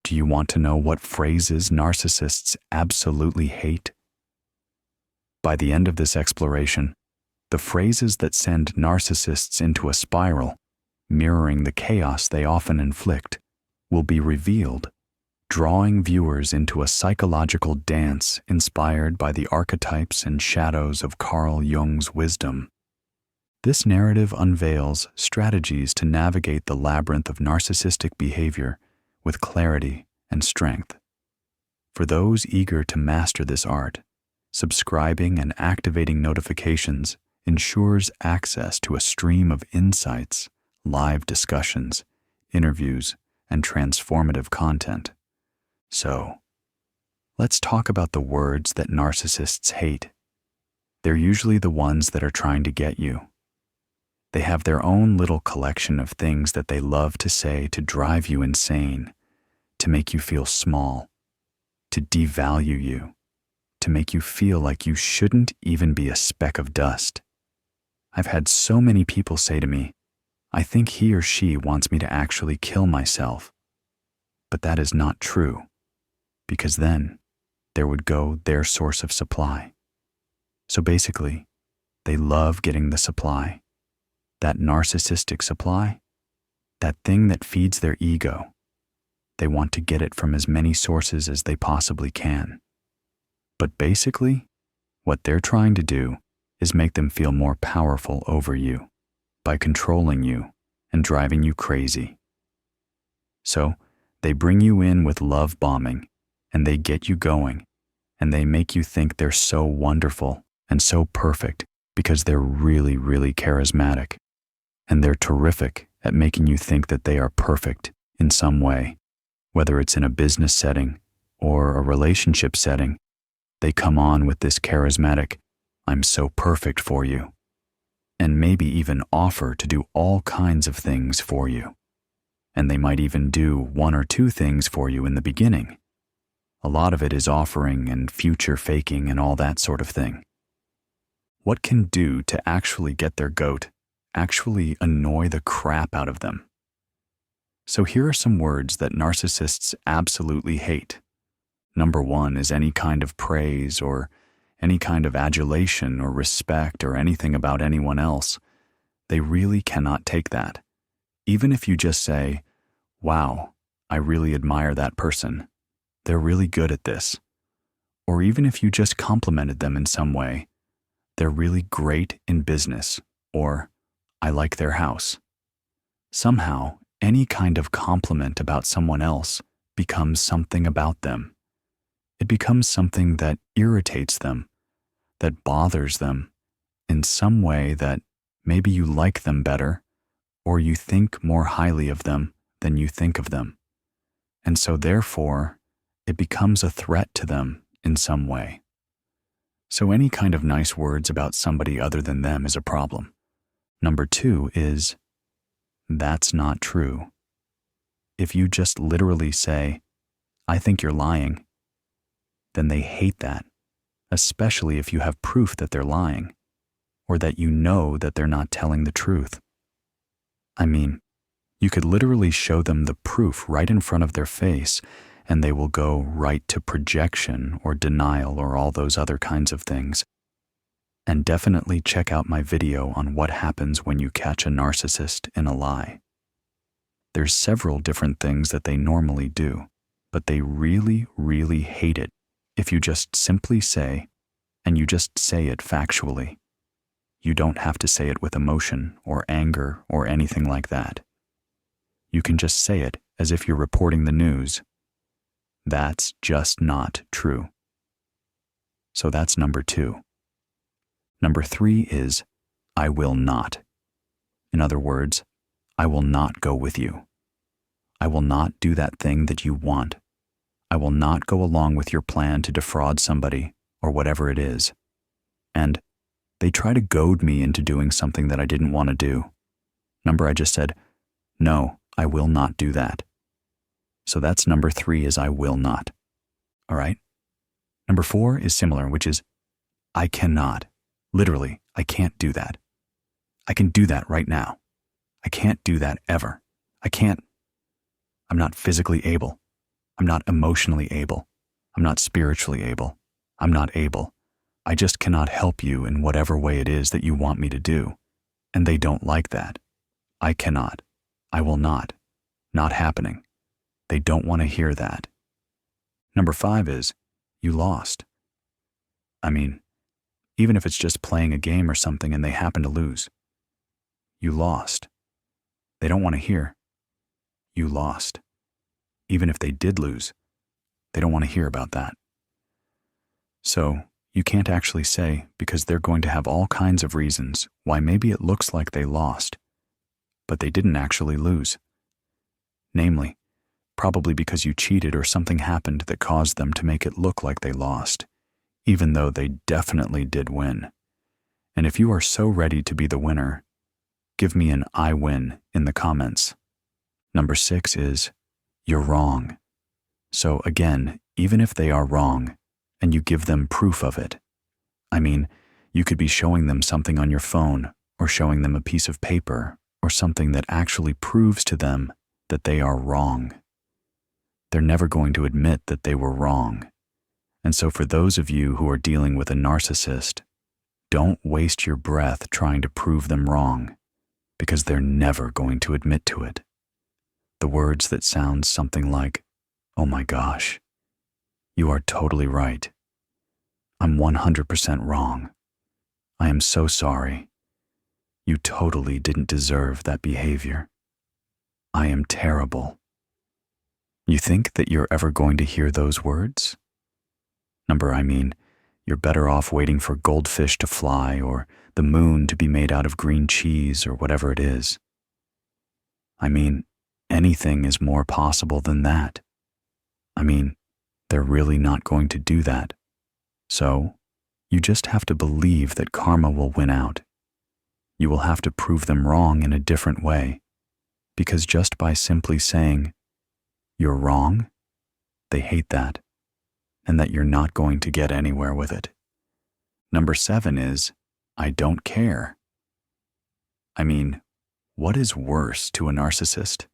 Do you want to know what phrases narcissists absolutely hate? By the end of this exploration, the phrases that send narcissists into a spiral, mirroring the chaos they often inflict, will be revealed, drawing viewers into a psychological dance inspired by the archetypes and shadows of Carl Jung's wisdom. This narrative unveils strategies to navigate the labyrinth of narcissistic behavior with clarity and strength. For those eager to master this art, subscribing and activating notifications ensures access to a stream of insights, live discussions, interviews, and transformative content. So, let's talk about the words that narcissists hate. They're usually the ones that are trying to get you. They have their own little collection of things that they love to say to drive you insane, to make you feel small, to devalue you, to make you feel like you shouldn't even be a speck of dust. I've had so many people say to me, I think he or she wants me to actually kill myself. But that is not true, because then there would go their source of supply. So basically, they love getting the supply, that narcissistic supply, that thing that feeds their ego. They want to get it from as many sources as they possibly can. But basically, what they're trying to do is make them feel more powerful over you by controlling you and driving you crazy. So, they bring you in with love bombing, and they get you going, and they make you think they're so wonderful and so perfect because they're really, really charismatic, and they're terrific at making you think that they are perfect in some way, whether it's in a business setting or a relationship setting. They come on with this charismatic, I'm so perfect for you, and maybe even offer to do all kinds of things for you. And they might even do one or two things for you in the beginning. A lot of it is offering and future faking and all that sort of thing. What can do to actually get their goat, actually annoy the crap out of them? So here are some words that narcissists absolutely hate. Number 1 is any kind of praise or any kind of adulation or respect or anything about anyone else. They really cannot take that. Even if you just say, wow, I really admire that person. They're really good at this. Or even if you just complimented them in some way, they're really great in business, or I like their house. Somehow, any kind of compliment about someone else becomes something about them. It becomes something that irritates them, that bothers them in some way that maybe you like them better, or you think more highly of them than you think of them. And so therefore, it becomes a threat to them in some way. So any kind of nice words about somebody other than them is a problem. Number 2 is, that's not true. If you just literally say, I think you're lying, then they hate that, especially if you have proof that they're lying, or that you know that they're not telling the truth. I mean, you could literally show them the proof right in front of their face, and they will go right to projection or denial or all those other kinds of things. And definitely check out my video on what happens when you catch a narcissist in a lie. There's several different things that they normally do, but they really, really hate it if you just simply say, and you just say it factually. You don't have to say it with emotion or anger or anything like that. You can just say it as if you're reporting the news. That's just not true. So that's number 2. Number 3 is, I will not. In other words, I will not go with you. I will not do that thing that you want. I will not go along with your plan to defraud somebody or whatever it is. And they try to goad me into doing something that I didn't want to do. Remember, I just said, no, I will not do that. So that's number 3 is I will not. All right? Number 4 is similar, which is I cannot. Literally, I can't do that. I can do that right now. I can't do that ever. I'm not physically able. I'm not emotionally able. I'm not spiritually able. I'm not able. I just cannot help you in whatever way it is that you want me to do. And they don't like that. I cannot. I will not. Not happening. They don't want to hear that. Number 5 is, you lost. I mean, even if it's just playing a game or something and they happen to lose. You lost. They don't want to hear. You lost. Even if they did lose, they don't want to hear about that. So, you can't actually say, because they're going to have all kinds of reasons why maybe it looks like they lost, but they didn't actually lose. Namely, probably because you cheated or something happened that caused them to make it look like they lost, even though they definitely did win. And if you are so ready to be the winner, give me an I win in the comments. Number 6 is, you're wrong. So again, even if they are wrong, and you give them proof of it, I mean, you could be showing them something on your phone, or showing them a piece of paper, or something that actually proves to them that they are wrong. They're never going to admit that they were wrong. And so for those of you who are dealing with a narcissist, don't waste your breath trying to prove them wrong, because they're never going to admit to it. The words that sound something like, "Oh my gosh, you are totally right. I'm 100% wrong. I am so sorry. You totally didn't deserve that behavior. I am terrible." You think that you're ever going to hear those words? You're better off waiting for goldfish to fly or the moon to be made out of green cheese or whatever it is. Anything is more possible than that. They're really not going to do that. So, you just have to believe that karma will win out. You will have to prove them wrong in a different way, because just by simply saying, "You're wrong," they hate that, and that you're not going to get anywhere with it. Number 7 is, I don't care. What is worse to a narcissist?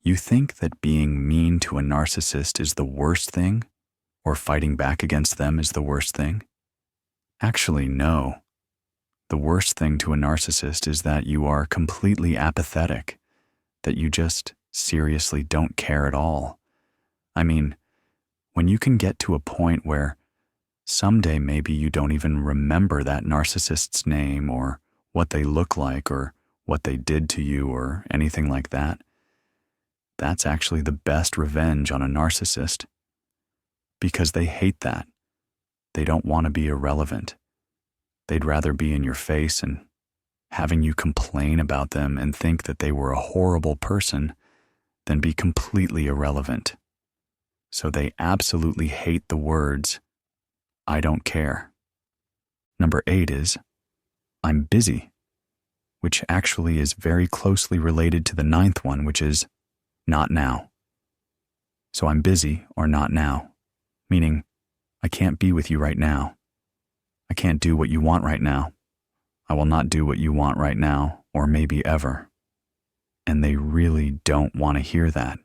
You think that being mean to a narcissist is the worst thing, or fighting back against them is the worst thing? Actually, no. The worst thing to a narcissist is that you are completely apathetic, that you just seriously don't care at all. When you can get to a point where someday maybe you don't even remember that narcissist's name or what they look like or what they did to you or anything like that, that's actually the best revenge on a narcissist, because they hate that. They don't want to be irrelevant. They'd rather be in your face and having you complain about them and think that they were a horrible person than be completely irrelevant. So they absolutely hate the words, "I don't care." Number 8 is, I'm busy, which actually is very closely related to the 9th one, which is, not now. So I'm busy or not now, meaning I can't be with you right now. I can't do what you want right now. I will not do what you want right now, or maybe ever. And they really don't want to hear that.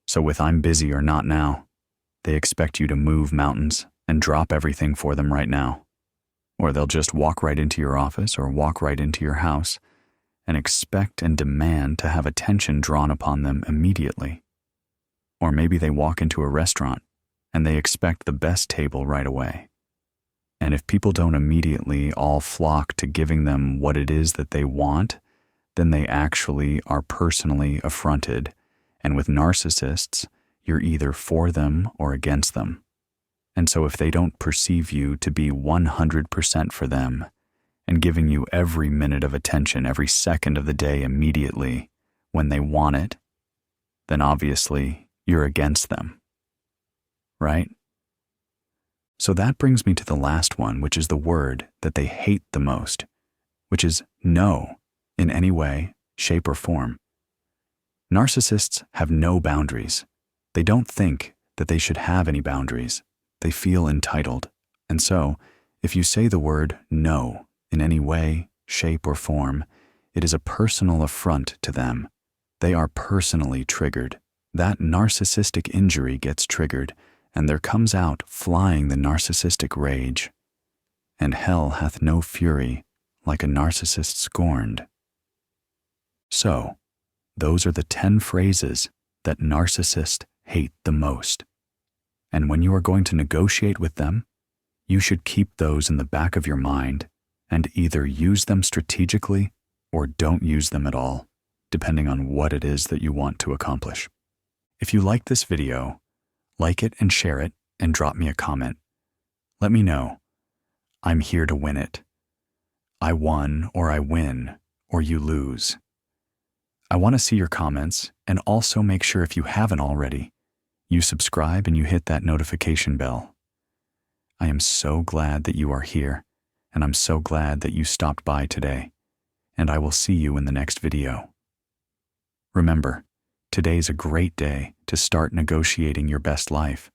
So with I'm busy or not now, they expect you to move mountains and drop everything for them right now. Or they'll just walk right into your office or walk right into your house and expect and demand to have attention drawn upon them immediately. Or maybe they walk into a restaurant and they expect the best table right away. And if people don't immediately all flock to giving them what it is that they want, then they actually are personally affronted. And with narcissists, you're either for them or against them. And so if they don't perceive you to be 100% for them and giving you every minute of attention, every second of the day immediately when they want it, then obviously you're against them, right? So that brings me to the last one, which is the word that they hate the most, which is no, in any way, shape, or form. Narcissists have no boundaries. They don't think that they should have any boundaries. They feel entitled. And so, if you say the word no in any way, shape, or form, it is a personal affront to them. They are personally triggered. that narcissistic injury gets triggered, and there comes out flying the narcissistic rage. And hell hath no fury like a narcissist scorned. So, those are the 10 phrases that narcissists hate the most. And when you are going to negotiate with them, you should keep those in the back of your mind and either use them strategically or don't use them at all, depending on what it is that you want to accomplish. If you like this video, like it and share it and drop me a comment. Let me know. I'm here to win it. I won or I win or you lose. I want to see your comments, and also make sure, if you haven't already, you subscribe and you hit that notification bell. I am so glad that you are here, and I'm so glad that you stopped by today, and I will see you in the next video. Remember, today's a great day to start negotiating your best life.